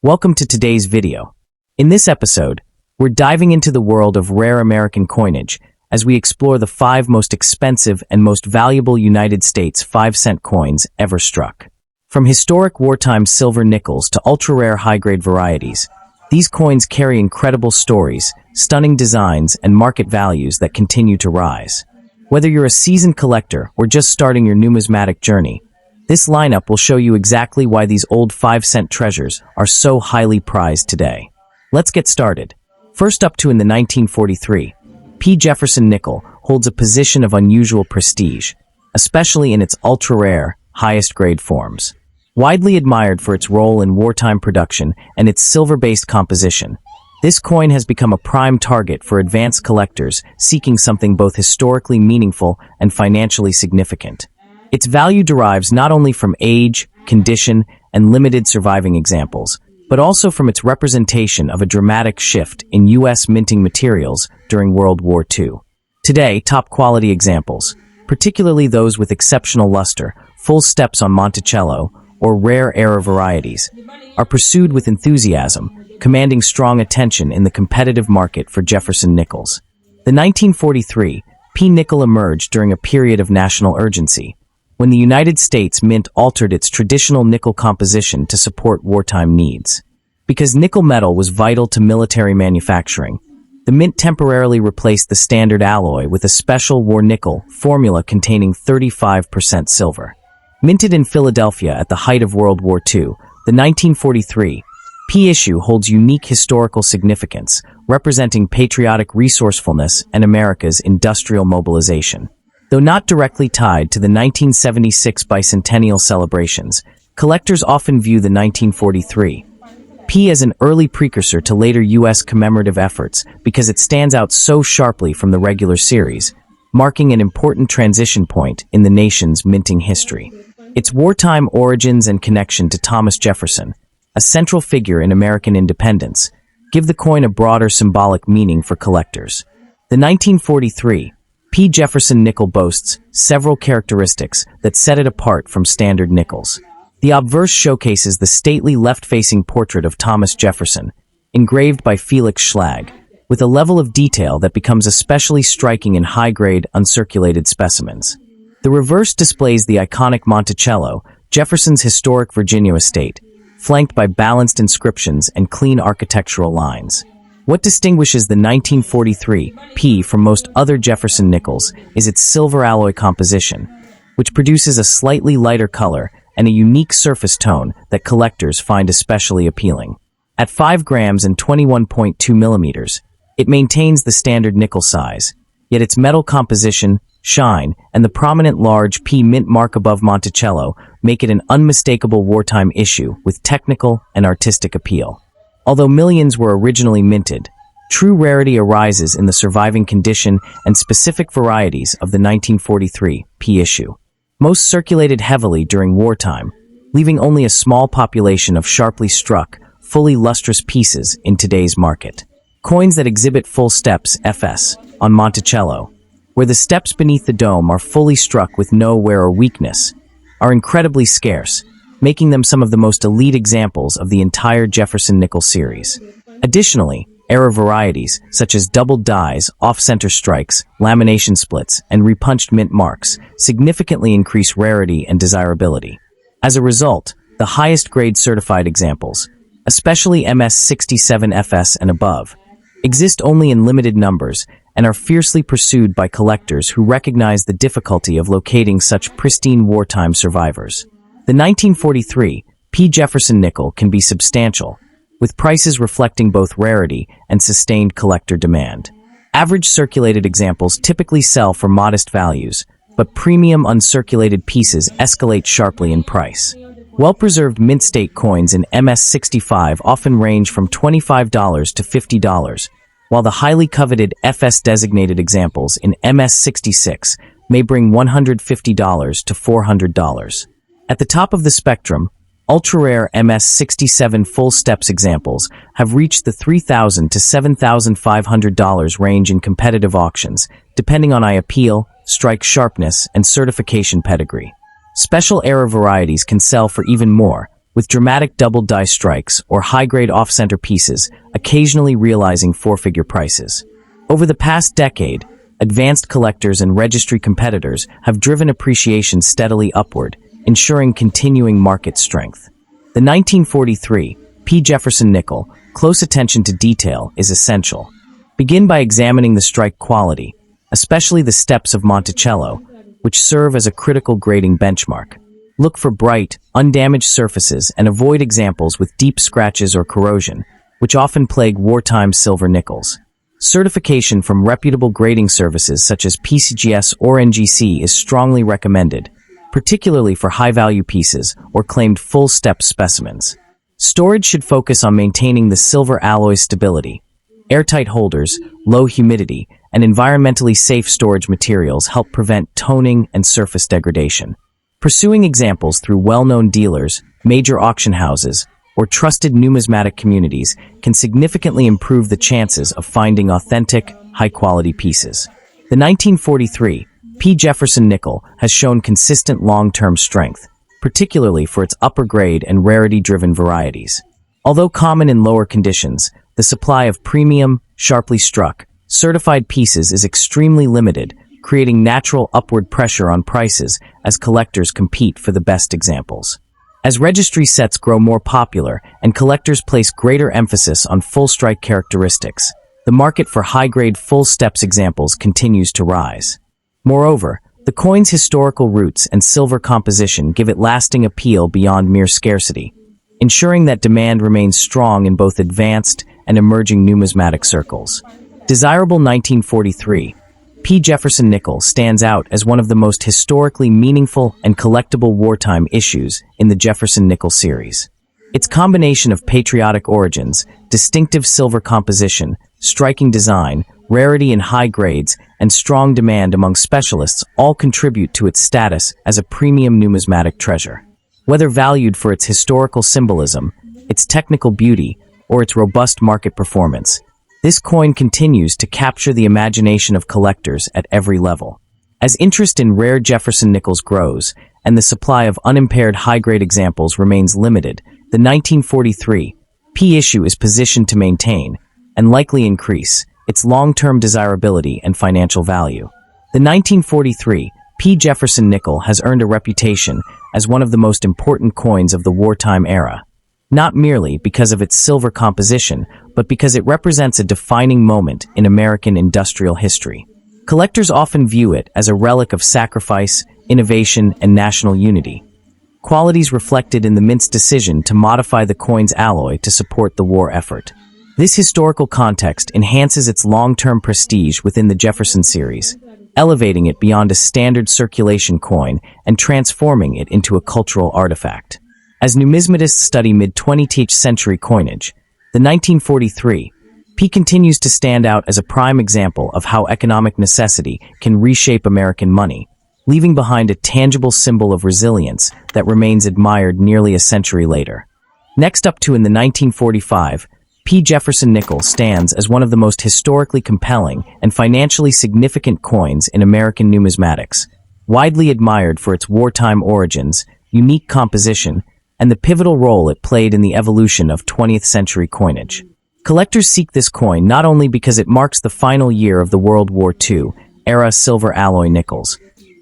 Welcome to today's video. In this episode, we're diving into the world of rare American coinage as we explore the 5 most expensive and most valuable United States 5-cent coins ever struck. From historic wartime silver nickels to ultra-rare high-grade varieties, these coins carry incredible stories, stunning designs, and market values that continue to rise. Whether you're a seasoned collector or just starting your numismatic journey, this lineup will show you exactly why these old 5-cent treasures are so highly prized today. Let's get started. First up in the 1943, P. Jefferson Nickel holds a position of unusual prestige, especially in its ultra-rare, highest-grade forms. Widely admired for its role in wartime production and its silver-based composition, this coin has become a prime target for advanced collectors seeking something both historically meaningful and financially significant. Its value derives not only from age, condition, and limited surviving examples, but also from its representation of a dramatic shift in U.S. minting materials during World War II. Today, top-quality examples, particularly those with exceptional luster, full steps on Monticello, or rare era varieties, are pursued with enthusiasm, commanding strong attention in the competitive market for Jefferson nickels. The 1943 P. nickel emerged during a period of national urgency, when the United States Mint altered its traditional nickel composition to support wartime needs. Because nickel metal was vital to military manufacturing, the Mint temporarily replaced the standard alloy with a special war nickel formula containing 35% silver. Minted in Philadelphia at the height of World War II, the 1943 P issue holds unique historical significance, representing patriotic resourcefulness and America's industrial mobilization. Though not directly tied to the 1976 bicentennial celebrations, collectors often view the 1943 P as an early precursor to later U.S. commemorative efforts because it stands out so sharply from the regular series, marking an important transition point in the nation's minting history. Its wartime origins and connection to Thomas Jefferson, a central figure in American independence, give the coin a broader symbolic meaning for collectors. The 1943 P. Jefferson nickel boasts several characteristics that set it apart from standard nickels. The obverse showcases the stately left-facing portrait of Thomas Jefferson, engraved by Felix Schlag, with a level of detail that becomes especially striking in high-grade, uncirculated specimens. The reverse displays the iconic Monticello, Jefferson's historic Virginia estate, flanked by balanced inscriptions and clean architectural lines. What distinguishes the 1943 P from most other Jefferson nickels is its silver alloy composition, which produces a slightly lighter color and a unique surface tone that collectors find especially appealing. At 5 grams and 21.2 millimeters, it maintains the standard nickel size, yet its metal composition, shine, and the prominent large P mint mark above Monticello make it an unmistakable wartime issue with technical and artistic appeal. Although millions were originally minted, true rarity arises in the surviving condition and specific varieties of the 1943 P issue. Most circulated heavily during wartime, leaving only a small population of sharply struck, fully lustrous pieces in today's market. Coins that exhibit full steps FS on Monticello, where the steps beneath the dome are fully struck with no wear or weakness, are incredibly scarce, making them some of the most elite examples of the entire Jefferson nickel series. Additionally, era varieties, such as doubled dies, off-center strikes, lamination splits, and repunched mint marks, significantly increase rarity and desirability. As a result, the highest-grade certified examples, especially MS67FS and above, exist only in limited numbers and are fiercely pursued by collectors who recognize the difficulty of locating such pristine wartime survivors. The 1943 P. Jefferson nickel can be substantial, with prices reflecting both rarity and sustained collector demand. Average circulated examples typically sell for modest values, but premium uncirculated pieces escalate sharply in price. Well-preserved mint state coins in MS65 often range from $25 to $50, while the highly coveted FS-designated examples in MS66 may bring $150 to $400. At the top of the spectrum, ultra-rare MS67 full steps examples have reached the $3,000 to $7,500 range in competitive auctions, depending on eye appeal, strike sharpness, and certification pedigree. Special era varieties can sell for even more, with dramatic double die strikes or high-grade off-center pieces occasionally realizing four-figure prices. Over the past decade, advanced collectors and registry competitors have driven appreciation steadily upward, ensuring continuing market strength. The 1943 P. Jefferson Nickel, close attention to detail is essential. Begin by examining the strike quality, especially the steps of Monticello, which serve as a critical grading benchmark. Look for bright, undamaged surfaces and avoid examples with deep scratches or corrosion, which often plague wartime silver nickels. Certification from reputable grading services such as PCGS or NGC is strongly recommended, particularly for high-value pieces or claimed full-step specimens. Storage should focus on maintaining the silver alloy's stability. Airtight holders, low humidity, and environmentally safe storage materials help prevent toning and surface degradation. Pursuing examples through well-known dealers, major auction houses, or trusted numismatic communities can significantly improve the chances of finding authentic, high-quality pieces. The 1943 P. Jefferson Nickel has shown consistent long-term strength, particularly for its upper-grade and rarity-driven varieties. Although common in lower conditions, the supply of premium, sharply struck, certified pieces is extremely limited, creating natural upward pressure on prices as collectors compete for the best examples. As registry sets grow more popular and collectors place greater emphasis on full-strike characteristics, the market for high-grade full-steps examples continues to rise. Moreover, the coin's historical roots and silver composition give it lasting appeal beyond mere scarcity, ensuring that demand remains strong in both advanced and emerging numismatic circles. Desirable 1943 P. Jefferson Nickel stands out as one of the most historically meaningful and collectible wartime issues in the Jefferson Nickel series. Its combination of patriotic origins, distinctive silver composition, striking design, rarity in high grades, and strong demand among specialists all contribute to its status as a premium numismatic treasure. Whether valued for its historical symbolism, its technical beauty, or its robust market performance, this coin continues to capture the imagination of collectors at every level. As interest in rare Jefferson nickels grows, and the supply of unimpaired high-grade examples remains limited, the 1943 P issue is positioned to maintain, and likely increase, its long-term desirability and financial value. The 1943 P. Jefferson Nickel has earned a reputation as one of the most important coins of the wartime era, not merely because of its silver composition, but because it represents a defining moment in American industrial history. Collectors often view it as a relic of sacrifice, innovation, and national unity, qualities reflected in the mint's decision to modify the coin's alloy to support the war effort. This historical context enhances its long-term prestige within the Jefferson series, elevating it beyond a standard circulation coin and transforming it into a cultural artifact. As numismatists study mid-20th century coinage, the 1943 P continues to stand out as a prime example of how economic necessity can reshape American money, leaving behind a tangible symbol of resilience that remains admired nearly a century later. Next up in the 1945, P. Jefferson Nickel stands as one of the most historically compelling and financially significant coins in American numismatics, widely admired for its wartime origins, unique composition, and the pivotal role it played in the evolution of 20th century coinage. Collectors seek this coin not only because it marks the final year of the World War II-era silver alloy nickels,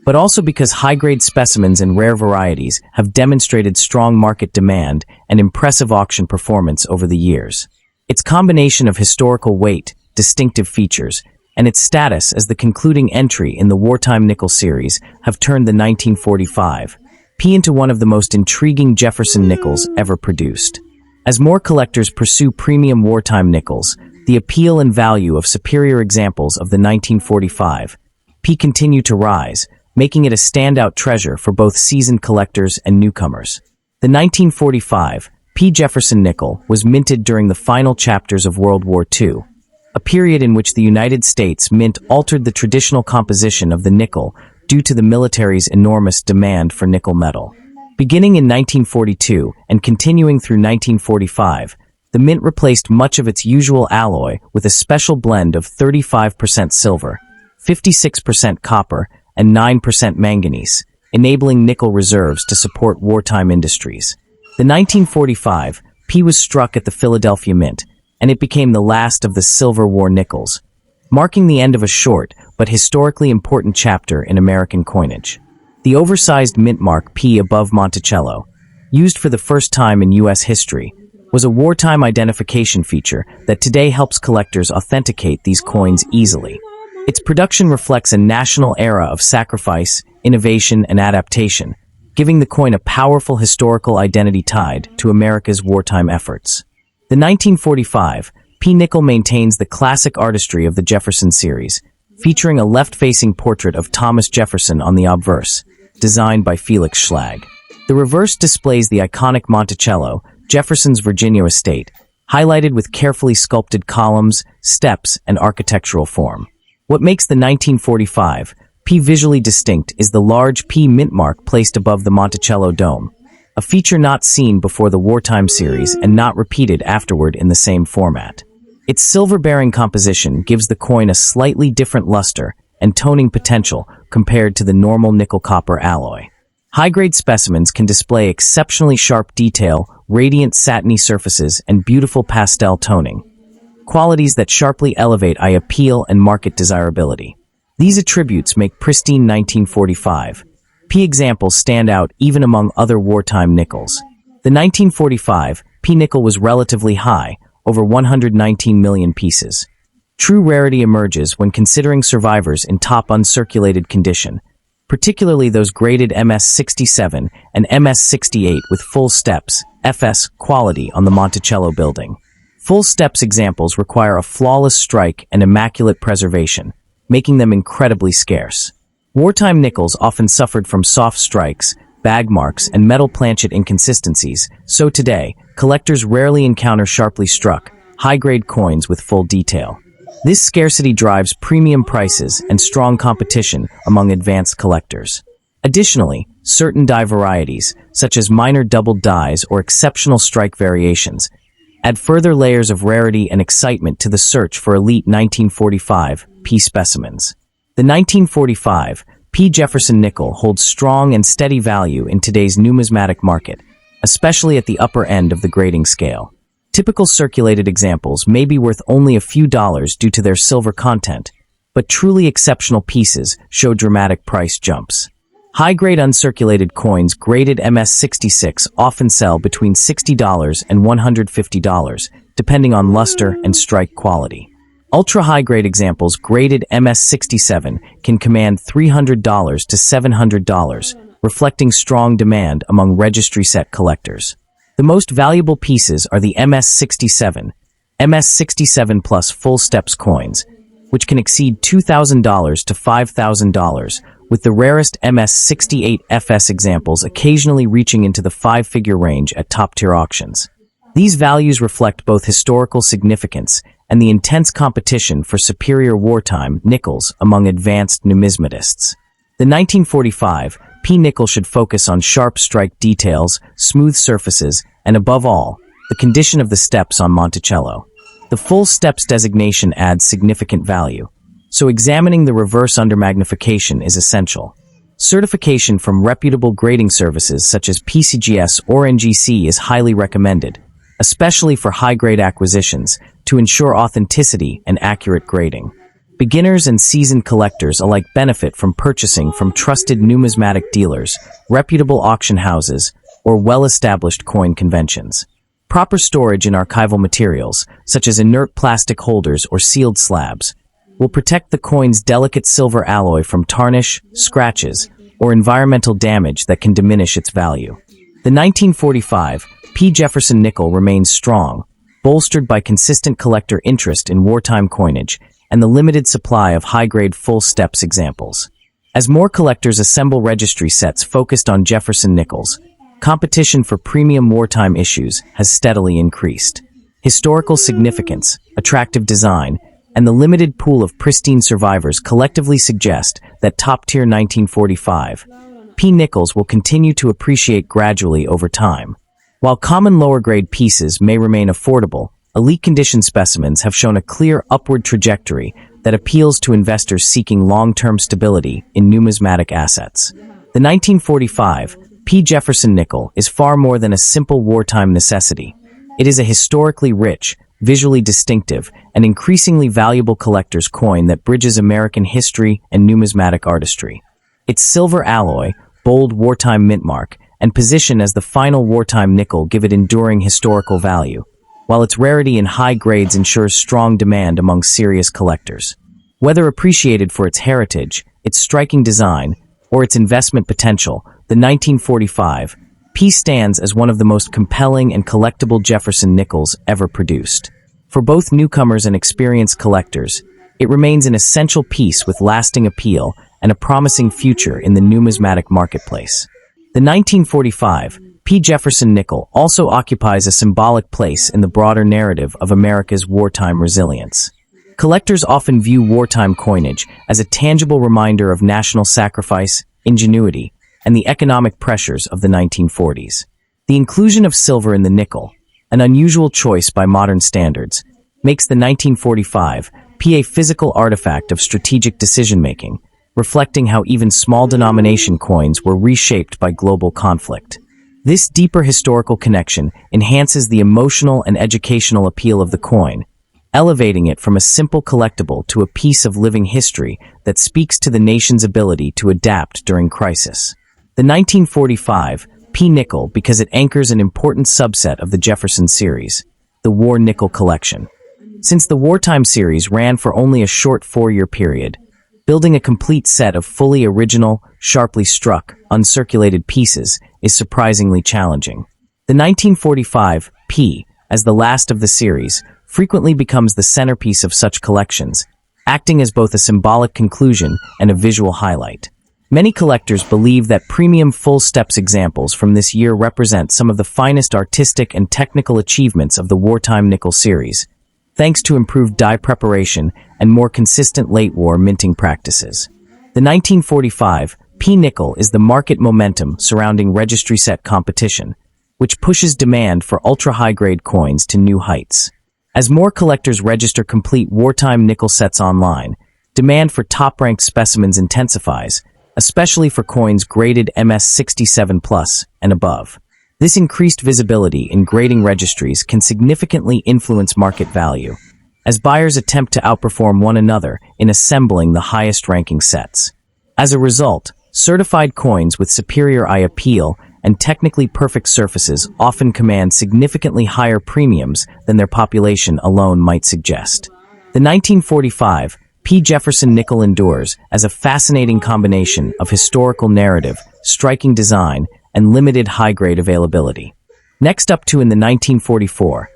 but also because high-grade specimens and rare varieties have demonstrated strong market demand and impressive auction performance over the years. Its combination of historical weight, distinctive features, and its status as the concluding entry in the Wartime Nickel series have turned the 1945 P into one of the most intriguing Jefferson nickels ever produced. As more collectors pursue premium wartime nickels, the appeal and value of superior examples of the 1945 P continue to rise, making it a standout treasure for both seasoned collectors and newcomers. The 1945 P. Jefferson Nickel was minted during the final chapters of World War II, a period in which the United States Mint altered the traditional composition of the nickel due to the military's enormous demand for nickel metal. Beginning in 1942 and continuing through 1945, the Mint replaced much of its usual alloy with a special blend of 35% silver, 56% copper, and 9% manganese, enabling nickel reserves to support wartime industries. The 1945 P was struck at the Philadelphia Mint, and it became the last of the Silver War nickels, marking the end of a short but historically important chapter in American coinage. The oversized mint mark P above Monticello, used for the first time in U.S. history, was a wartime identification feature that today helps collectors authenticate these coins easily. Its production reflects a national era of sacrifice, innovation, and adaptation, giving the coin a powerful historical identity tied to America's wartime efforts. The 1945 P nickel maintains the classic artistry of the Jefferson series, featuring a left-facing portrait of Thomas Jefferson on the obverse, designed by Felix Schlag. The reverse displays the iconic Monticello, Jefferson's Virginia estate, highlighted with carefully sculpted columns, steps, and architectural form. What makes the 1945 P visually distinct is the large P mint mark placed above the Monticello dome, a feature not seen before the Wartime series and not repeated afterward in the same format. Its silver-bearing composition gives the coin a slightly different luster and toning potential compared to the normal nickel-copper alloy. High-grade specimens can display exceptionally sharp detail, radiant satiny surfaces, and beautiful pastel toning, qualities that sharply elevate eye appeal and market desirability. These attributes make pristine 1945 P examples stand out even among other wartime nickels. The 1945 P nickel was relatively high, over 119 million pieces. True rarity emerges when considering survivors in top uncirculated condition, particularly those graded MS-67 and MS-68 with full steps, FS, quality on the Monticello building. Full steps examples require a flawless strike and immaculate preservation, making them incredibly scarce. Wartime nickels often suffered from soft strikes, bag marks, and metal planchet inconsistencies, so today, collectors rarely encounter sharply struck, high-grade coins with full detail. This scarcity drives premium prices and strong competition among advanced collectors. Additionally, certain die varieties, such as minor doubled dies or exceptional strike variations, add further layers of rarity and excitement to the search for elite 1945 P specimens. The 1945 P Jefferson nickel holds strong and steady value in today's numismatic market, especially at the upper end of the grading scale. Typical circulated examples may be worth only a few dollars due to their silver content, but truly exceptional pieces show dramatic price jumps. High-grade uncirculated coins graded MS-66 often sell between $60 and $150, depending on luster and strike quality. Ultra-high-grade examples graded MS-67 can command $300 to $700, reflecting strong demand among registry-set collectors. The most valuable pieces are the MS-67, MS-67 plus full steps coins, which can exceed $2,000 to $5,000, with the rarest MS-68 FS examples occasionally reaching into the five-figure range at top-tier auctions. These values reflect both historical significance and the intense competition for superior wartime nickels among advanced numismatists. The 1945 P nickel should focus on sharp strike details, smooth surfaces, and above all, the condition of the steps on Monticello. The full steps designation adds significant value, so examining the reverse under magnification is essential. Certification from reputable grading services such as PCGS or NGC is highly recommended, especially for high-grade acquisitions, to ensure authenticity and accurate grading. Beginners and seasoned collectors alike benefit from purchasing from trusted numismatic dealers, reputable auction houses, or well-established coin conventions. Proper storage in archival materials, such as inert plastic holders or sealed slabs, will protect the coin's delicate silver alloy from tarnish, scratches, or environmental damage that can diminish its value. The 1945 P. Jefferson nickel remains strong, bolstered by consistent collector interest in wartime coinage and the limited supply of high-grade full steps examples. As more collectors assemble registry sets focused on Jefferson nickels, competition for premium wartime issues has steadily increased. Historical significance, attractive design, and the limited pool of pristine survivors collectively suggest that top-tier 1945 P nickels will continue to appreciate gradually over time. While common lower-grade pieces may remain affordable, elite condition specimens have shown a clear upward trajectory that appeals to investors seeking long-term stability in numismatic assets. The 1945 P. Jefferson Nickel is far more than a simple wartime necessity. It is a historically rich, visually distinctive, and increasingly valuable collector's coin that bridges American history and numismatic artistry. Its silver alloy, bold wartime mint mark, and position as the final wartime nickel give it enduring historical value, while its rarity in high grades ensures strong demand among serious collectors. Whether appreciated for its heritage, its striking design, or its investment potential, the 1945 P stands as one of the most compelling and collectible Jefferson nickels ever produced. For both newcomers and experienced collectors, it remains an essential piece with lasting appeal and a promising future in the numismatic marketplace. The 1945 P. Jefferson Nickel also occupies a symbolic place in the broader narrative of America's wartime resilience. Collectors often view wartime coinage as a tangible reminder of national sacrifice, ingenuity, and the economic pressures of the 1940s. The inclusion of silver in the nickel, an unusual choice by modern standards, makes the 1945 P a physical artifact of strategic decision-making, reflecting how even small denomination coins were reshaped by global conflict. This deeper historical connection enhances the emotional and educational appeal of the coin, elevating it from a simple collectible to a piece of living history that speaks to the nation's ability to adapt during crisis. The 1945 P nickel because it anchors an important subset of the Jefferson series, the War Nickel Collection. Since the Wartime series ran for only a short 4-year period, building a complete set of fully original, sharply struck, uncirculated pieces is surprisingly challenging. The 1945 P, as the last of the series, frequently becomes the centerpiece of such collections, acting as both a symbolic conclusion and a visual highlight. Many collectors believe that premium full steps examples from this year represent some of the finest artistic and technical achievements of the Wartime Nickel series, thanks to improved die preparation and more consistent late-war minting practices. The 1945 P nickel is the market momentum surrounding registry set competition, which pushes demand for ultra-high-grade coins to new heights. As more collectors register complete wartime nickel sets online, demand for top-ranked specimens intensifies, especially for coins graded MS67+ and above. This increased visibility in grading registries can significantly influence market value, as buyers attempt to outperform one another in assembling the highest-ranking sets. As a result, certified coins with superior eye appeal and technically perfect surfaces often command significantly higher premiums than their population alone might suggest. The 1945 P. Jefferson Nickel endures as a fascinating combination of historical narrative, striking design, and limited high-grade availability. Next up in the 1944,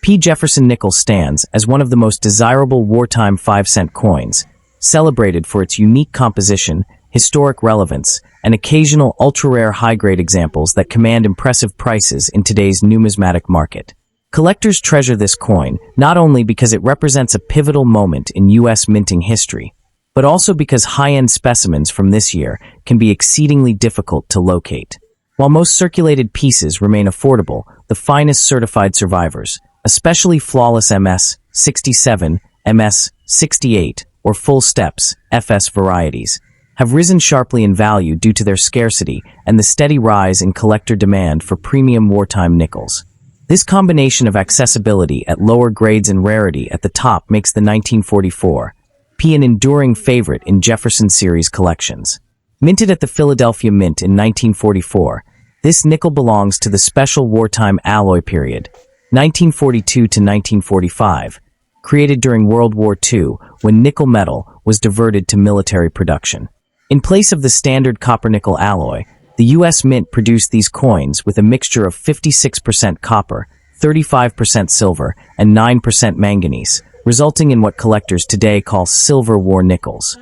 P. Jefferson Nickel stands as one of the most desirable wartime 5-cent coins, celebrated for its unique composition, historic relevance, and occasional ultra-rare high-grade examples that command impressive prices in today's numismatic market. Collectors treasure this coin not only because it represents a pivotal moment in U.S. minting history, but also because high-end specimens from this year can be exceedingly difficult to locate. While most circulated pieces remain affordable, the finest certified survivors, especially flawless MS67, MS68, or full steps, FS varieties, have risen sharply in value due to their scarcity and the steady rise in collector demand for premium wartime nickels. This combination of accessibility at lower grades and rarity at the top makes the 1944 P an enduring favorite in Jefferson series collections. Minted at the Philadelphia Mint in 1944, this nickel belongs to the special wartime alloy period, 1942 to 1945, created during World War II when nickel metal was diverted to military production. In place of the standard copper-nickel alloy, the U.S. Mint produced these coins with a mixture of 56% copper, 35% silver, and 9% manganese, resulting in what collectors today call silver war nickels.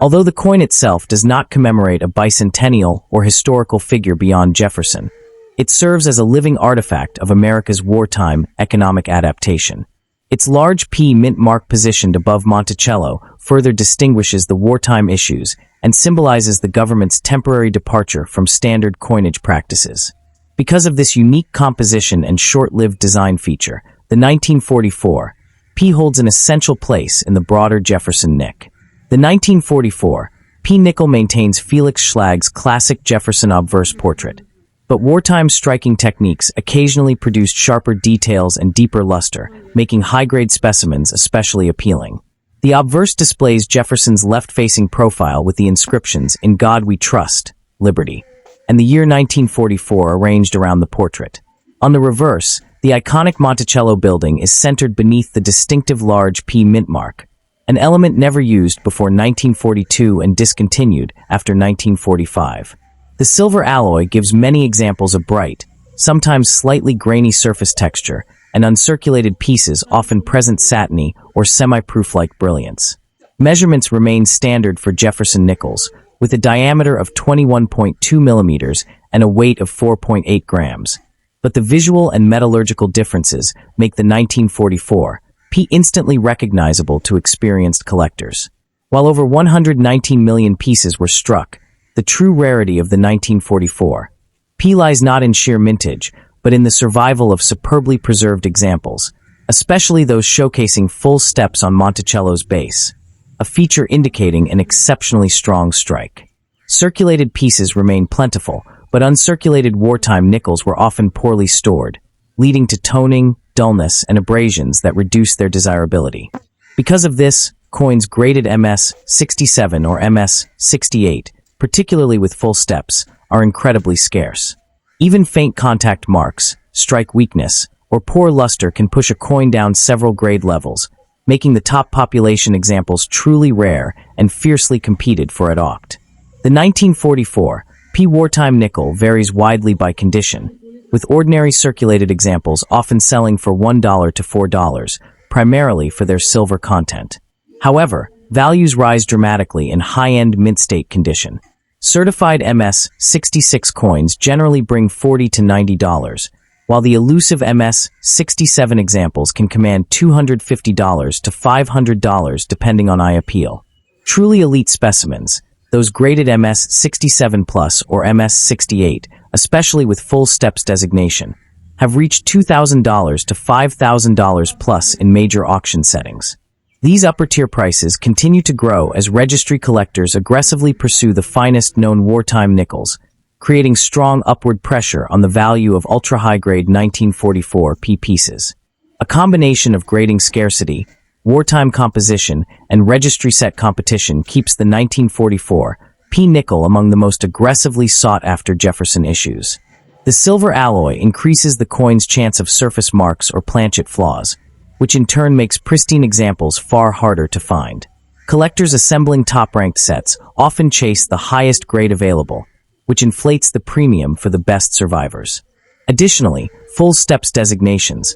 Although the coin itself does not commemorate a bicentennial or historical figure beyond Jefferson, it serves as a living artifact of America's wartime economic adaptation. Its large P mint mark positioned above Monticello further distinguishes the wartime issues and symbolizes the government's temporary departure from standard coinage practices. Because of this unique composition and short-lived design feature, the 1944 P holds an essential place in the broader Jefferson Nick. The 1944 P nickel maintains Felix Schlag's classic Jefferson obverse portrait, But wartime striking techniques occasionally produced sharper details and deeper luster, making high-grade specimens especially appealing. The obverse displays Jefferson's left-facing profile with the inscriptions, "In God We Trust, Liberty," and the year 1944 arranged around the portrait. On the reverse, the iconic Monticello building is centered beneath the distinctive large P mint mark, an element never used before 1942 and discontinued after 1945. The silver alloy gives many examples of bright, sometimes slightly grainy surface texture, and uncirculated pieces often present satiny or semi-proof-like brilliance. Measurements remain standard for Jefferson nickels, with a diameter of 21.2 millimeters and a weight of 4.8 grams. But the visual and metallurgical differences make the 1944 P instantly recognizable to experienced collectors. While over 119 million pieces were struck, the true rarity of the 1944 P lies not in sheer mintage, but in the survival of superbly preserved examples, especially those showcasing full steps on Monticello's base, a feature indicating an exceptionally strong strike. Circulated pieces remain plentiful, but uncirculated wartime nickels were often poorly stored, leading to toning, dullness, and abrasions that reduce their desirability. Because of this, coins graded MS-67 or MS-68, particularly with full steps, are incredibly scarce. Even faint contact marks, strike weakness, or poor luster can push a coin down several grade levels, making the top population examples truly rare and fiercely competed for at auct. The 1944 P wartime nickel varies widely by condition, with ordinary circulated examples often selling for $1 to $4, primarily for their silver content. However, values rise dramatically in high-end mint state condition. Certified MS-66 coins generally bring $40 to $90, while the elusive MS-67 examples can command $250 to $500 depending on eye appeal. Truly elite specimens, those graded MS-67 Plus or MS-68, especially with full steps designation, have reached $2,000 to $5,000 plus in major auction settings. These upper-tier prices continue to grow as registry collectors aggressively pursue the finest known wartime nickels, creating strong upward pressure on the value of ultra-high-grade 1944 P pieces. A combination of grading scarcity, wartime composition, and registry set competition keeps the 1944 P nickel among the most aggressively sought-after Jefferson issues. The silver alloy increases the coin's chance of surface marks or planchet flaws, which in turn makes pristine examples far harder to find. Collectors assembling top-ranked sets often chase the highest grade available, which inflates the premium for the best survivors. Additionally, full steps designations,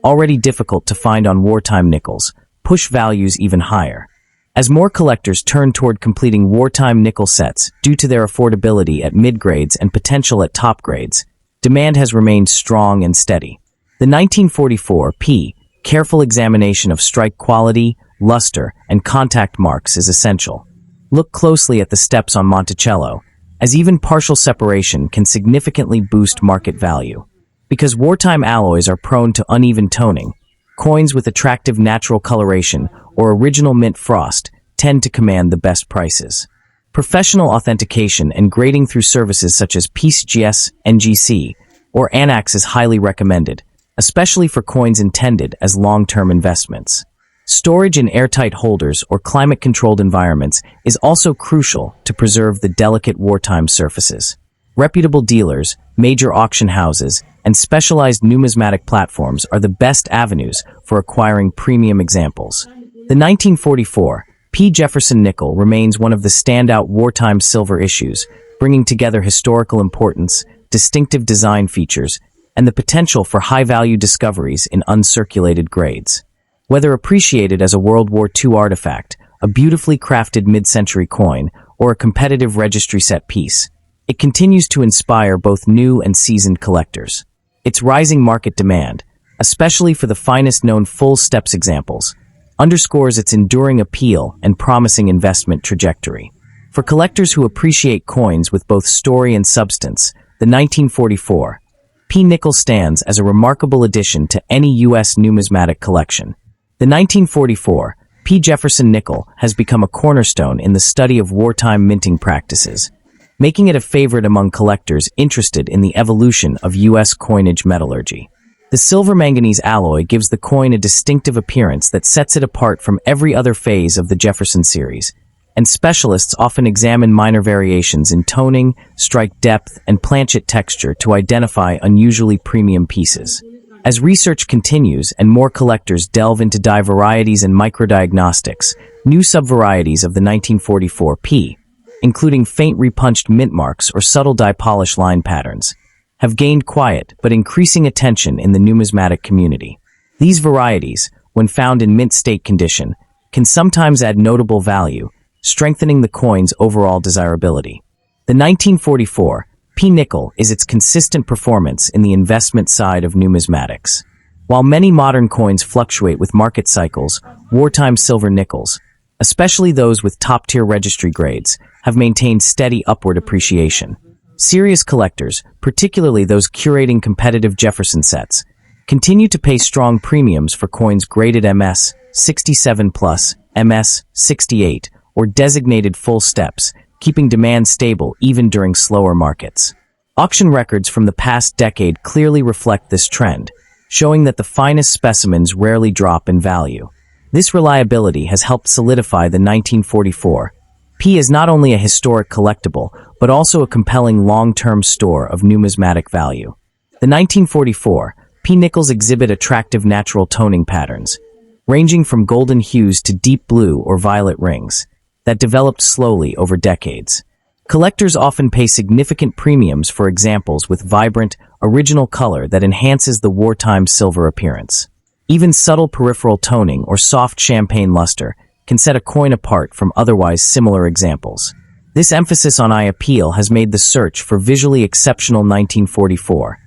already difficult to find on wartime nickels, push values even higher. As more collectors turn toward completing wartime nickel sets due to their affordability at mid-grades and potential at top grades, demand has remained strong and steady. The 1944 P careful examination of strike quality, luster, and contact marks is essential. Look closely at the steps on Monticello, as even partial separation can significantly boost market value. Because wartime alloys are prone to uneven toning, coins with attractive natural coloration or original mint frost tend to command the best prices. Professional authentication and grading through services such as PCGS, NGC, or Anax is highly recommended, especially for coins intended as long-term investments. Storage in airtight holders or climate-controlled environments is also crucial to preserve the delicate wartime surfaces. Reputable dealers, major auction houses, and specialized numismatic platforms are the best avenues for acquiring premium examples. The 1944 P. Jefferson nickel remains one of the standout wartime silver issues, bringing together historical importance, distinctive design features, and the potential for high-value discoveries in uncirculated grades. Whether appreciated as a World War II artifact, a beautifully crafted mid-century coin, or a competitive registry set piece, it continues to inspire both new and seasoned collectors. Its rising market demand, especially for the finest known full steps examples, underscores its enduring appeal and promising investment trajectory. For collectors who appreciate coins with both story and substance, the 1944 P nickel stands as a remarkable addition to any U.S. numismatic collection. The 1944 P. Jefferson nickel has become a cornerstone in the study of wartime minting practices, making it a favorite among collectors interested in the evolution of U.S. coinage metallurgy. The silver-manganese alloy gives the coin a distinctive appearance that sets it apart from every other phase of the Jefferson series, and specialists often examine minor variations in toning, strike depth, and planchet texture to identify unusually premium pieces. As research continues and more collectors delve into dye varieties and microdiagnostics, new subvarieties of the 1944 P, including faint repunched mint marks or subtle dye polish line patterns, have gained quiet but increasing attention in the numismatic community. These varieties, when found in mint state condition, can sometimes add notable value, strengthening the coin's overall desirability. The 1944 P nickel is its consistent performance in the investment side of numismatics. While many modern coins fluctuate with market cycles, wartime silver nickels, especially those with top-tier registry grades, have maintained steady upward appreciation. Serious collectors, particularly those curating competitive Jefferson sets, continue to pay strong premiums for coins graded MS 67+, MS 68, or designated full steps, keeping demand stable even during slower markets. Auction records from the past decade clearly reflect this trend, showing that the finest specimens rarely drop in value. This reliability has helped solidify the 1944 P as not only a historic collectible, but also a compelling long-term store of numismatic value. The 1944 P nickels exhibit attractive natural toning patterns, ranging from golden hues to deep blue or violet rings, that developed slowly over decades. Collectors often pay significant premiums for examples with vibrant, original color that enhances the wartime silver appearance. Even subtle peripheral toning or soft champagne luster can set a coin apart from otherwise similar examples. This emphasis on eye appeal has made the search for visually exceptional 1944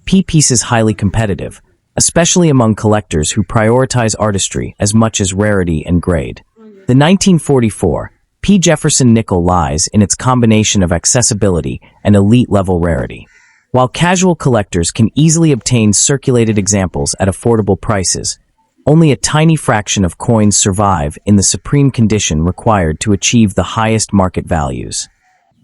P pieces highly competitive, especially among collectors who prioritize artistry as much as rarity and grade. The 1944 P Jefferson nickel lies in its combination of accessibility and elite-level rarity. While casual collectors can easily obtain circulated examples at affordable prices, only a tiny fraction of coins survive in the supreme condition required to achieve the highest market values.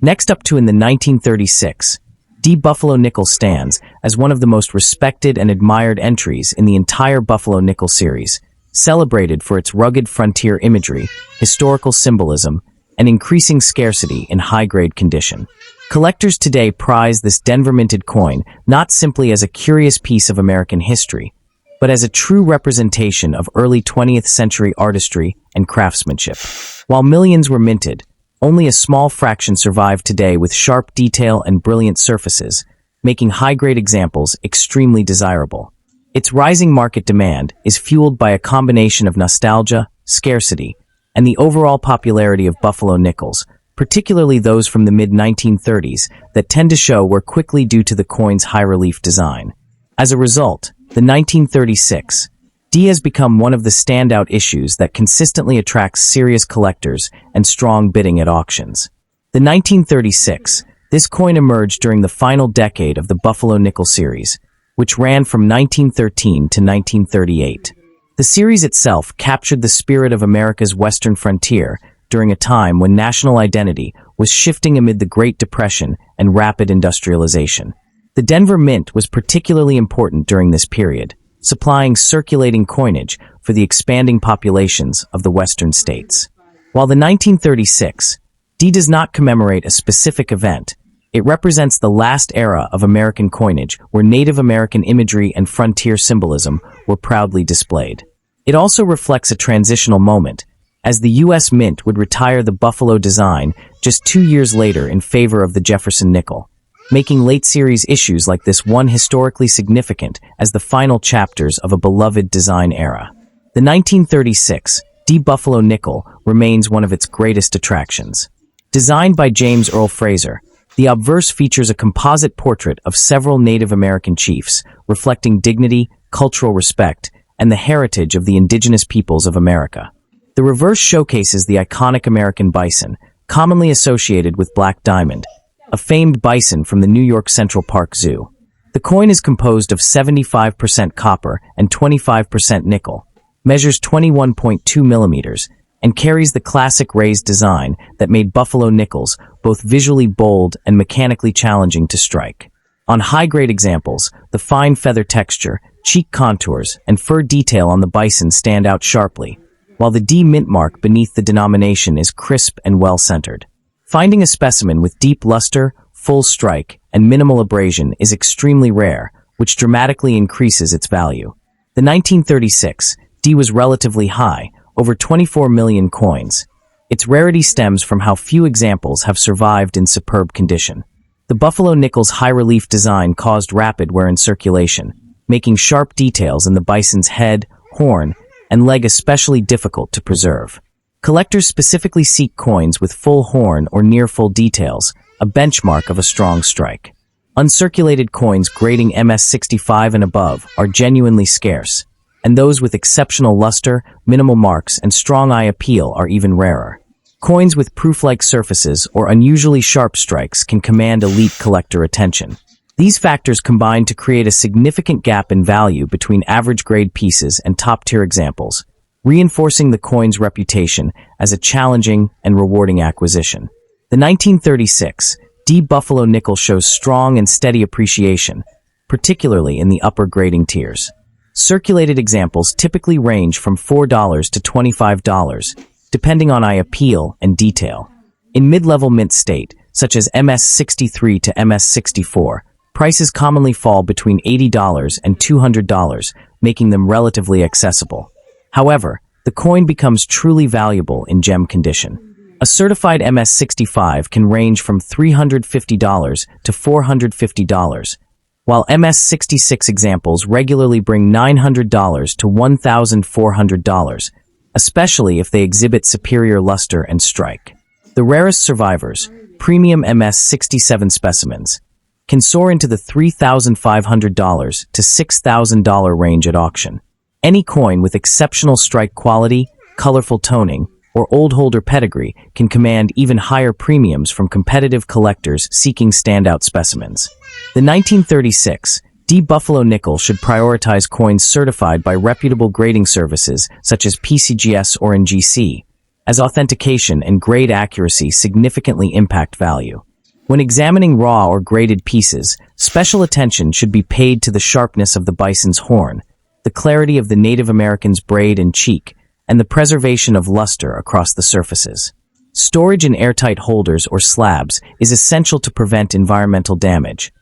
Next up in the 1936, D Buffalo nickel stands as one of the most respected and admired entries in the entire Buffalo nickel series, celebrated for its rugged frontier imagery, historical symbolism, and increasing scarcity in high-grade condition. Collectors today prize this Denver-minted coin not simply as a curious piece of American history, but as a true representation of early 20th century artistry and craftsmanship. While millions were minted, only a small fraction survive today with sharp detail and brilliant surfaces, making high-grade examples extremely desirable. Its rising market demand is fueled by a combination of nostalgia, scarcity, and the overall popularity of Buffalo nickels, particularly those from the mid-1930s that tend to show wear quickly due to the coin's high-relief design. As a result, the 1936 D has become one of the standout issues that consistently attracts serious collectors and strong bidding at auctions. The 1936, this coin emerged during the final decade of the Buffalo nickel series, which ran from 1913 to 1938. The series itself captured the spirit of America's western frontier during a time when national identity was shifting amid the Great Depression and rapid industrialization. The Denver Mint was particularly important during this period, supplying circulating coinage for the expanding populations of the western states. While the 1936 D does not commemorate a specific event, it represents the last era of American coinage where Native American imagery and frontier symbolism were proudly displayed. It also reflects a transitional moment, as the U.S. Mint would retire the Buffalo design just 2 years later in favor of the Jefferson nickel, making late series issues like this one historically significant as the final chapters of a beloved design era. The 1936 D Buffalo nickel remains one of its greatest attractions. Designed by James Earl Fraser, the obverse features a composite portrait of several Native American chiefs, reflecting dignity, cultural respect, and the heritage of the indigenous peoples of America. The reverse showcases the iconic American bison, commonly associated with Black Diamond, a famed bison from the New York Central Park Zoo. The coin is composed of 75% copper and 25% nickel, measures 21.2 millimeters, and carries the classic raised design that made Buffalo nickels both visually bold and mechanically challenging to strike. On high-grade examples, the fine feather texture, cheek contours, and fur detail on the bison stand out sharply, while the D mint mark beneath the denomination is crisp and well-centered. Finding a specimen with deep luster, full strike, and minimal abrasion is extremely rare, which dramatically increases its value. The 1936 D was relatively high, over 24 million coins. Its rarity stems from how few examples have survived in superb condition. The buffalo nickel's high-relief design caused rapid wear in circulation, making sharp details in the bison's head, horn, and leg especially difficult to preserve. Collectors specifically seek coins with full horn or near-full details, a benchmark of a strong strike. Uncirculated coins grading MS65 and above are genuinely scarce, and those with exceptional luster, minimal marks, and strong eye appeal are even rarer. Coins with proof-like surfaces or unusually sharp strikes can command elite collector attention. These factors combine to create a significant gap in value between average-grade pieces and top-tier examples, reinforcing the coin's reputation as a challenging and rewarding acquisition. The 1936 D Buffalo Nickel shows strong and steady appreciation, particularly in the upper grading tiers. Circulated examples typically range from $4 to $25, depending on eye appeal and detail. In mid-level mint state, such as MS63 to MS64, prices commonly fall between $80 and $200, making them relatively accessible. However, the coin becomes truly valuable in gem condition. A certified MS65 can range from $350 to $450, while MS66 examples regularly bring $900 to $1,400, especially if they exhibit superior luster and strike. The rarest survivors, premium MS67 specimens, can soar into the $3,500 to $6,000 range at auction. Any coin with exceptional strike quality, colorful toning, or old holder pedigree can command even higher premiums from competitive collectors seeking standout specimens. The 1936 D Buffalo Nickel should prioritize coins certified by reputable grading services such as PCGS or NGC, as authentication and grade accuracy significantly impact value. When examining raw or graded pieces, special attention should be paid to the sharpness of the bison's horn, the clarity of the Native American's braid and cheek, and the preservation of luster across the surfaces. Storage in airtight holders or slabs is essential to prevent environmental damage,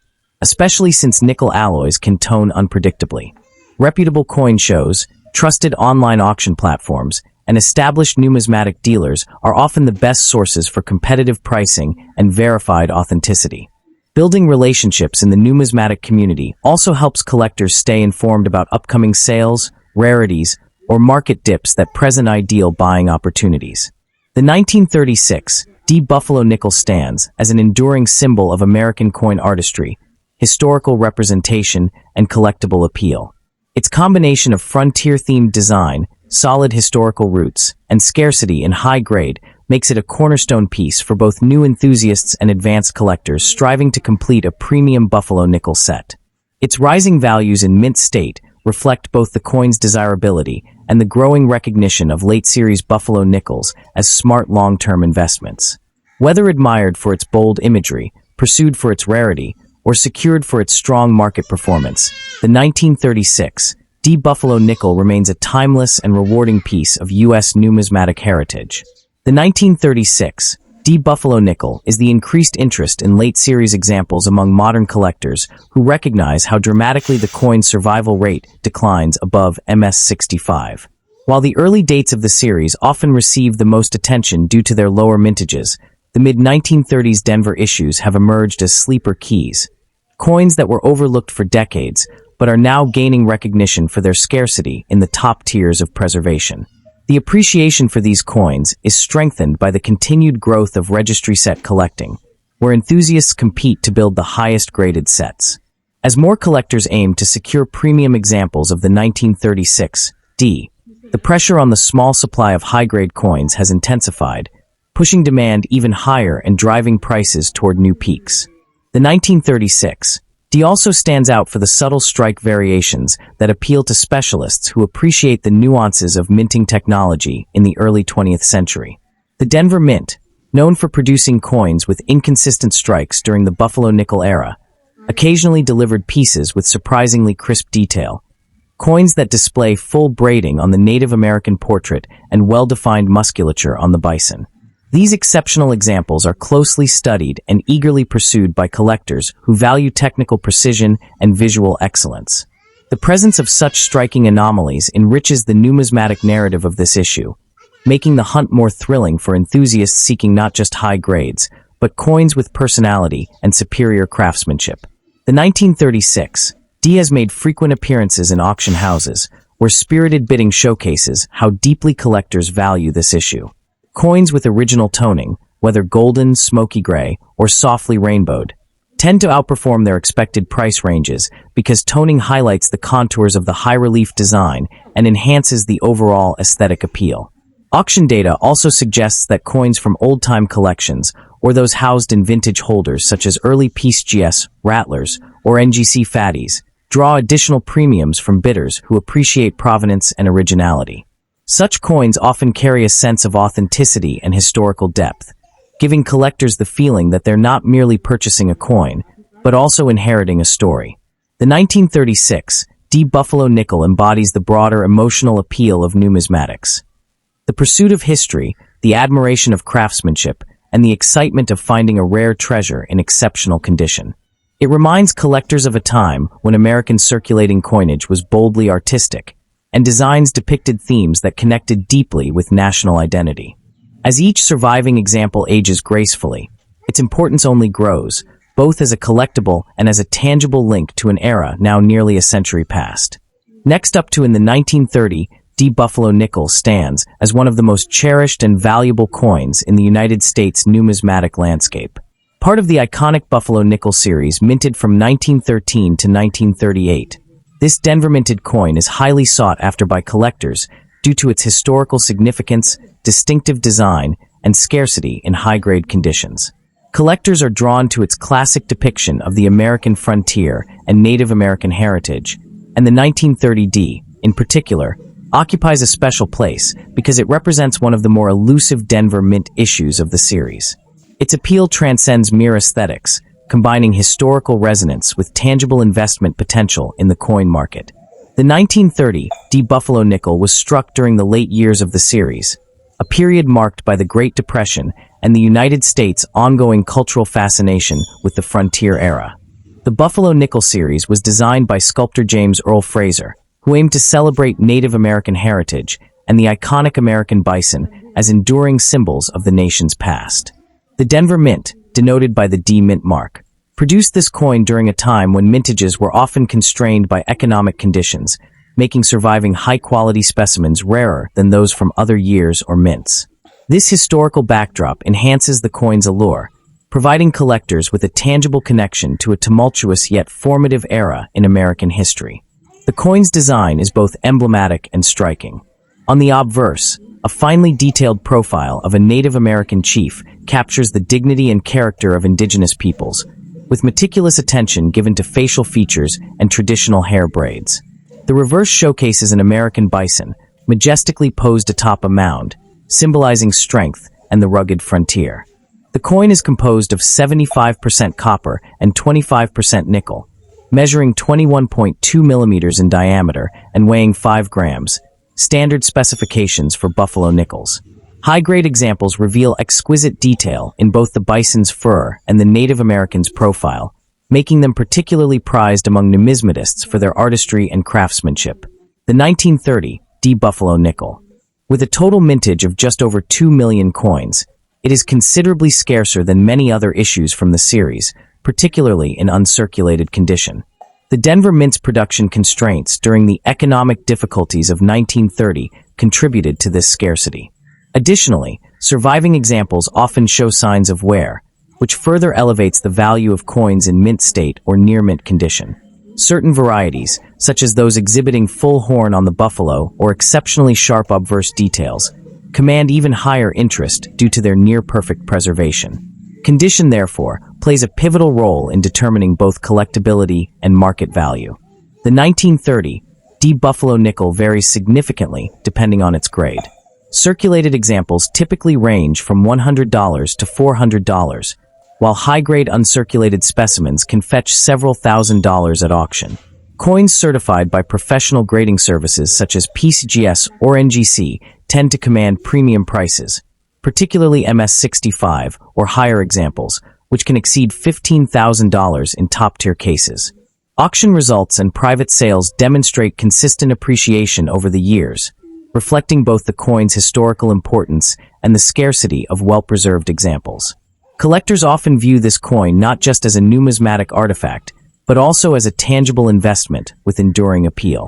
especially since nickel alloys can tone unpredictably. Reputable coin shows, trusted online auction platforms, and established numismatic dealers are often the best sources for competitive pricing and verified authenticity. Building relationships in the numismatic community also helps collectors stay informed about upcoming sales, rarities, or market dips that present ideal buying opportunities. The 1936 D Buffalo Nickel stands as an enduring symbol of American coin artistry, historical representation, and collectible appeal. Its combination of frontier-themed design, solid historical roots, and scarcity in high grade makes it a cornerstone piece for both new enthusiasts and advanced collectors striving to complete a premium Buffalo Nickel set. Its rising values in mint state reflect both the coin's desirability and the growing recognition of late-series Buffalo Nickels as smart long-term investments. Whether admired for its bold imagery, pursued for its rarity, or secured for its strong market performance, the 1936 D Buffalo Nickel remains a timeless and rewarding piece of U.S. numismatic heritage. The 1936 D Buffalo Nickel is the increased interest in late-series examples among modern collectors who recognize how dramatically the coin's survival rate declines above MS65. While the early dates of the series often receive the most attention due to their lower mintages, the mid-1930s Denver issues have emerged as sleeper keys, coins that were overlooked for decades but are now gaining recognition for their scarcity in the top tiers of preservation. The appreciation for these coins is strengthened by the continued growth of registry set collecting, where enthusiasts compete to build the highest graded sets. As more collectors aim to secure premium examples of the 1936 D, the pressure on the small supply of high-grade coins has intensified, pushing demand even higher and driving prices toward new peaks. The 1936 D also stands out for the subtle strike variations that appeal to specialists who appreciate the nuances of minting technology in the early 20th century. The Denver Mint, known for producing coins with inconsistent strikes during the Buffalo nickel era, occasionally delivered pieces with surprisingly crisp detail, coins that display full braiding on the Native American portrait and well-defined musculature on the bison. These exceptional examples are closely studied and eagerly pursued by collectors who value technical precision and visual excellence. The presence of such striking anomalies enriches the numismatic narrative of this issue, making the hunt more thrilling for enthusiasts seeking not just high grades, but coins with personality and superior craftsmanship. The 1936 Diaz made frequent appearances in auction houses, where spirited bidding showcases how deeply collectors value this issue. Coins with original toning, whether golden, smoky gray, or softly rainbowed, tend to outperform their expected price ranges because toning highlights the contours of the high-relief design and enhances the overall aesthetic appeal. Auction data also suggests that coins from old-time collections, or those housed in vintage holders such as early Piece GS, Rattlers, or NGC Fatties, draw additional premiums from bidders who appreciate provenance and originality. Such coins often carry a sense of authenticity and historical depth, giving collectors the feeling that they're not merely purchasing a coin, but also inheriting a story. The 1936 Buffalo nickel embodies the broader emotional appeal of numismatics. The pursuit of history, the admiration of craftsmanship, and the excitement of finding a rare treasure in exceptional condition. It reminds collectors of a time when American circulating coinage was boldly artistic, and designs depicted themes that connected deeply with national identity. As each surviving example ages gracefully, its importance only grows, both as a collectible and as a tangible link to an era now nearly a century past. Next up to in the 1930, Buffalo nickel stands as one of the most cherished and valuable coins in the United States numismatic landscape. Part of the iconic Buffalo nickel series minted from 1913 to 1938, this Denver-minted coin is highly sought after by collectors due to its historical significance, distinctive design, and scarcity in high-grade conditions. Collectors are drawn to its classic depiction of the American frontier and Native American heritage, and the 1930 in particular, occupies a special place because it represents one of the more elusive Denver mint issues of the series. Its appeal transcends mere aesthetics, combining historical resonance with tangible investment potential in the coin market. The 1930 Buffalo nickel was struck during the late years of the series, a period marked by the Great Depression and the United States' ongoing cultural fascination with the frontier era. The Buffalo nickel series was designed by sculptor James Earl Fraser, who aimed to celebrate Native American heritage and the iconic American bison as enduring symbols of the nation's past. The Denver Mint, denoted by the D mint mark, produced this coin during a time when mintages were often constrained by economic conditions, making surviving high-quality specimens rarer than those from other years or mints. This historical backdrop enhances the coin's allure, providing collectors with a tangible connection to a tumultuous yet formative era in American history. The coin's design is both emblematic and striking. On the obverse, a finely detailed profile of a Native American chief captures the dignity and character of indigenous peoples, with meticulous attention given to facial features and traditional hair braids. The reverse showcases an American bison, majestically posed atop a mound, symbolizing strength and the rugged frontier. The coin is composed of 75% copper and 25% nickel, measuring 21.2 millimeters in diameter and weighing 5 grams, standard specifications for Buffalo nickels. High-grade examples reveal exquisite detail in both the bison's fur and the Native American's profile, making them particularly prized among numismatists for their artistry and craftsmanship. The 1930 Buffalo nickel. With a total mintage of just over 2 million coins, it is considerably scarcer than many other issues from the series, particularly in uncirculated condition. The Denver Mint's production constraints during the economic difficulties of 1930 contributed to this scarcity. Additionally, surviving examples often show signs of wear, which further elevates the value of coins in mint state or near-mint condition. Certain varieties, such as those exhibiting full horn on the buffalo or exceptionally sharp obverse details, command even higher interest due to their near-perfect preservation. Condition, therefore, plays a pivotal role in determining both collectability and market value. The 1930 Buffalo nickel varies significantly depending on its grade. Circulated examples typically range from $100 to $400, while high-grade uncirculated specimens can fetch several $1,000s at auction. Coins certified by professional grading services such as PCGS or NGC tend to command premium prices, particularly MS-65 or higher examples, which can exceed $15,000 in top-tier cases. Auction results and private sales demonstrate consistent appreciation over the years, reflecting both the coin's historical importance and the scarcity of well-preserved examples. Collectors often view this coin not just as a numismatic artifact, but also as a tangible investment with enduring appeal.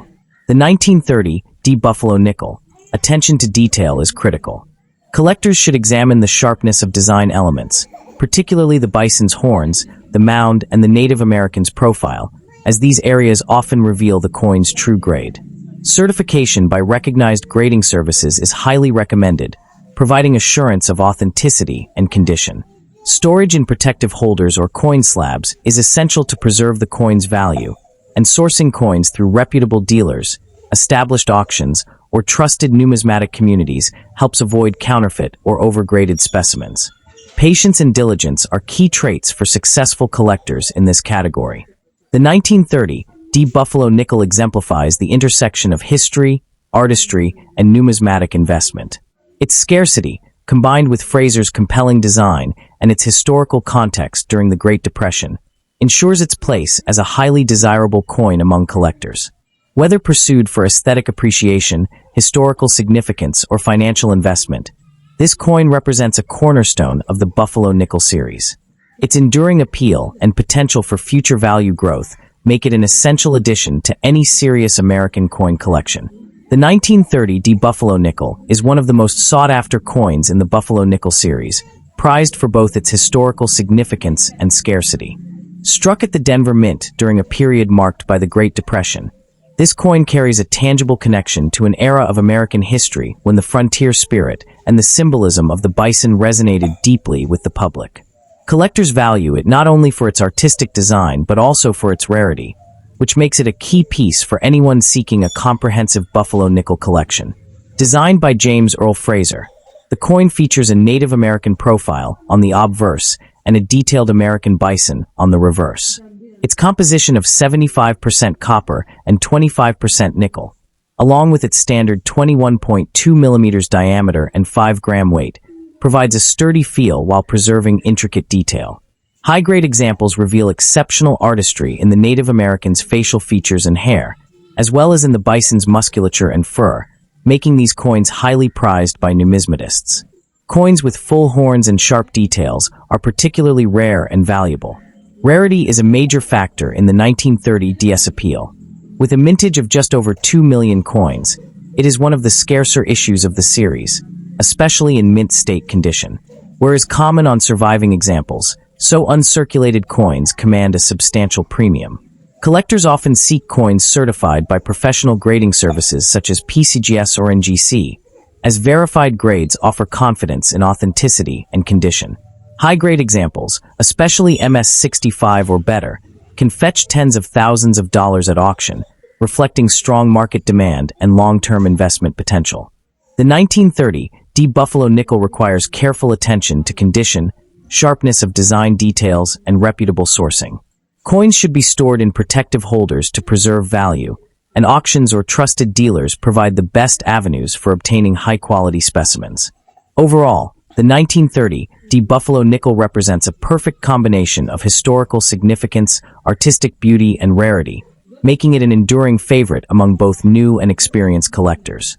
The 1930 D Buffalo nickel. Attention to detail is critical. Collectors should examine the sharpness of design elements, particularly the bison's horns, the mound, and the Native American's profile, as these areas often reveal the coin's true grade. Certification by recognized grading services is highly recommended, providing assurance of authenticity and condition. Storage in protective holders or coin slabs is essential to preserve the coin's value, and sourcing coins through reputable dealers, established auctions, or trusted numismatic communities helps avoid counterfeit or overgraded specimens. Patience and diligence are key traits for successful collectors in this category. The 1930 D Buffalo nickel exemplifies the intersection of history, artistry, and numismatic investment. Its scarcity, combined with Fraser's compelling design and its historical context during the Great Depression, ensures its place as a highly desirable coin among collectors. Whether pursued for aesthetic appreciation, historical significance, or financial investment, this coin represents a cornerstone of the Buffalo nickel series. Its enduring appeal and potential for future value growth make it an essential addition to any serious American coin collection. The 1930 D Buffalo nickel is one of the most sought-after coins in the Buffalo nickel series, prized for both its historical significance and scarcity. Struck at the Denver Mint during a period marked by the Great Depression, this coin carries a tangible connection to an era of American history when the frontier spirit and the symbolism of the bison resonated deeply with the public. Collectors value it not only for its artistic design but also for its rarity, which makes it a key piece for anyone seeking a comprehensive Buffalo nickel collection. Designed by James Earl Fraser, the coin features a Native American profile on the obverse and a detailed American bison on the reverse. Its composition of 75% copper and 25% nickel, along with its standard 21.2 mm diameter and 5-gram weight, provides a sturdy feel while preserving intricate detail. High-grade examples reveal exceptional artistry in the Native Americans' facial features and hair, as well as in the bison's musculature and fur, making these coins highly prized by numismatists. Coins with full horns and sharp details are particularly rare and valuable. Rarity is a major factor in the 1930 DS appeal. With a mintage of just over 2 million coins, it is one of the scarcer issues of the series, especially in mint state condition. Whereas common on surviving examples, so uncirculated coins command a substantial premium. Collectors often seek coins certified by professional grading services such as PCGS or NGC, as verified grades offer confidence in authenticity and condition. High-grade examples, especially MS-65 or better, can fetch tens of thousands of dollars at auction, reflecting strong market demand and long-term investment potential. The 1930 D Buffalo nickel requires careful attention to condition, sharpness of design details, and reputable sourcing. Coins should be stored in protective holders to preserve value, and auctions or trusted dealers provide the best avenues for obtaining high-quality specimens. Overall, the 1930 D Buffalo nickel represents a perfect combination of historical significance, artistic beauty, and rarity, making it an enduring favorite among both new and experienced collectors.